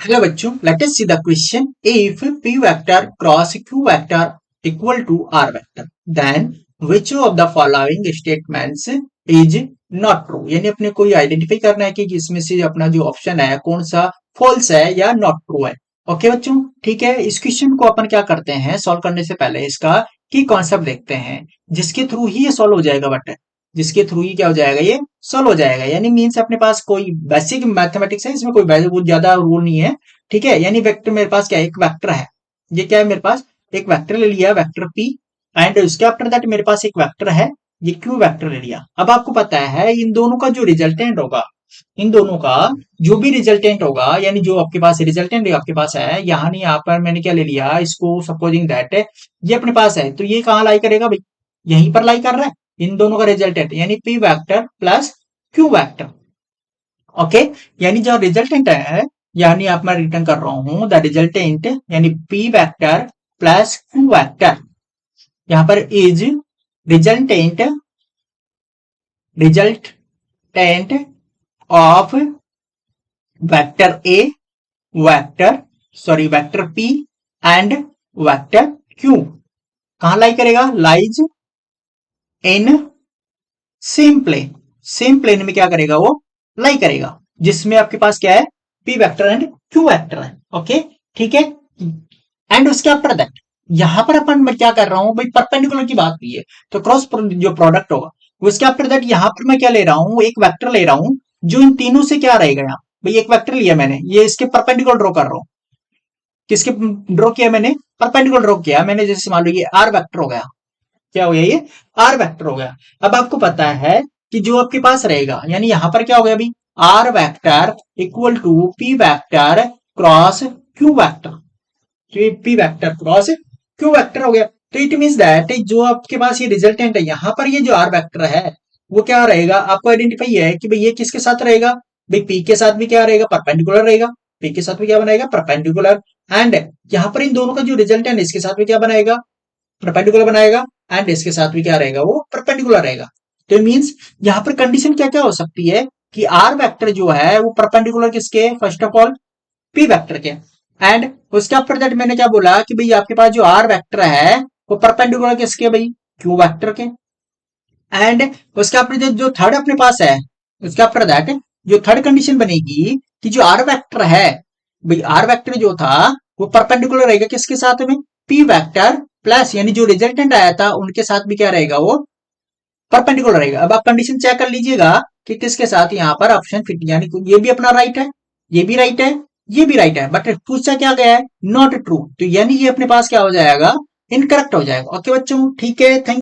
Hello बच्चों, let us see the question. If p vector cross q vector equal to r vector, then which of the following statements is not true? यानी अपने को ये identify करना है कि इसमें से अपना जो ऑप्शन है कौन सा फॉल्स है या नॉट ट्रू है। ओके बच्चों, ठीक है। इस क्वेश्चन को अपन क्या करते हैं, सॉल्व करने से पहले इसका की कॉन्सेप्ट देखते हैं, जिसके थ्रू ही ये सॉल्व हो जाएगा। बट जिसके थ्रू ही क्या हो जाएगा, ये सॉल्व हो जाएगा। यानी मीन्स अपने पास कोई बेसिक मैथमेटिक्स है, इसमें कोई बहुत ज्यादा रूल नहीं है। ठीक है, यानी वेक्टर मेरे पास क्या है, एक वेक्टर है। ये क्या है, मेरे पास एक वेक्टर ले लिया, वेक्टर पी, एंड उसके आफ्टर दैट मेरे पास एक वेक्टर है, ये क्यू वेक्टर ले लिया। अब आपको पता है इन दोनों का जो रिजल्टेंट होगा, इन दोनों का जो भी रिजल्टेंट होगा, यानी जो आपके पास रिजल्टेंट आपके पास है, यहाँ पर मैंने क्या ले लिया, इसको सपोजिंग दैट ये अपने पास है, तो ये कहाँ लाई करेगा भाई, यहीं पर लाई कर रहा है। इन दोनों का रिजल्टेंट यानी P vector plus Q vector. Okay, यानी जो रिजल्टेंट है, यानी आप मैं रिटर्न कर रहा हूं द रिजल्टेंट यानी P vector plus Q vector, यहां पर is resultant resultant of vector A, vector P and vector Q. कहां लाई करेगा, लाइज इन सेम प्लेन में क्या करेगा, वो लाई करेगा, जिसमें आपके पास क्या है, P vector and Q vector है। ओके, ठीक है। एंड उसके आफ्टर दैट यहां पर अपन मैं क्या कर रहा हूं भाई, परपेंडिकुलर की बात हुई है तो क्रॉस जो प्रोडक्ट होगा, उसके आफ्टर दैट यहां पर मैं क्या ले रहा हूं, एक वेक्टर ले रहा हूं जो इन तीनों से क्या रहेगा। यहाँ भाई एक वेक्टर लिया मैंने, ये इसके परपेंडिकुलर ड्रॉ कर रहा हूं। किसके ड्रॉ किया मैंने, परपेंडिकुलर ड्रॉ किया मैंने। जैसे मान लो ये आर वेक्टर हो गया, क्या हो गया, ये आर वेक्टर हो गया। अब आपको पता है कि जो आपके पास रहेगा, यानी यहां पर क्या हो गया अभी, r vector equal to p vector cross q vector, p vector cross q vector हो गया। तो इट मीन दैट जो आपके पास ये रिजल्टेंट है, यहां पर ये जो आर वेक्टर है वो क्या रहेगा, आपको आइडेंटिफाई है कि भाई ये किसके साथ रहेगा, भाई पी के साथ भी क्या रहेगा, परपेंडिकुलर रहेगा। पी के साथ भी क्या बनाएगा, परपेंडिकुलर। एंड यहां पर इन दोनों का जो रिजल्टेंट है, इसके साथ भी क्या बनाएगा, परपेंडिकुलर बनाएगा। एंड इसके साथ भी क्या रहेगा, वो परपेंडिकुलर रहेगा। तो मींस यहां पर कंडीशन क्या क्या हो सकती है कि आर वेक्टर जो है वो परपेंडिकुलर किसके, first of all P vector के। एंड उसके आफ्टर दैट मैंने क्या बोला कि भाई आपके पास जो आर वेक्टर है वो परपेंडिकुलर किसके, भाई क्यू वेक्टर के। एंड उसके आफ्टर जो थर्ड अपने पास है, उसके आफ्टर दैट जो थर्ड कंडीशन बनेगी कि जो आर वेक्टर है, भाई आर वेक्टर जो था वो परपेंडिकुलर रहेगा किसके साथ में, पी वेक्टर प्लस, यानी जो रिजल्टेंट आया था उनके साथ भी क्या रहेगा, वो परपेंडिकुलर रहेगा। अब आप कंडीशन चेक कर लीजिएगा कि किसके साथ यहाँ पर ऑप्शन फिट, यानी ये भी अपना राइट है, ये भी राइट है, ये भी राइट है, बट पूछा क्या गया है, नॉट ट्रू। तो यानी ये अपने पास क्या हो जाएगा, इनकरेक्ट हो जाएगा। ओके बच्चों, ठीक है, थैंक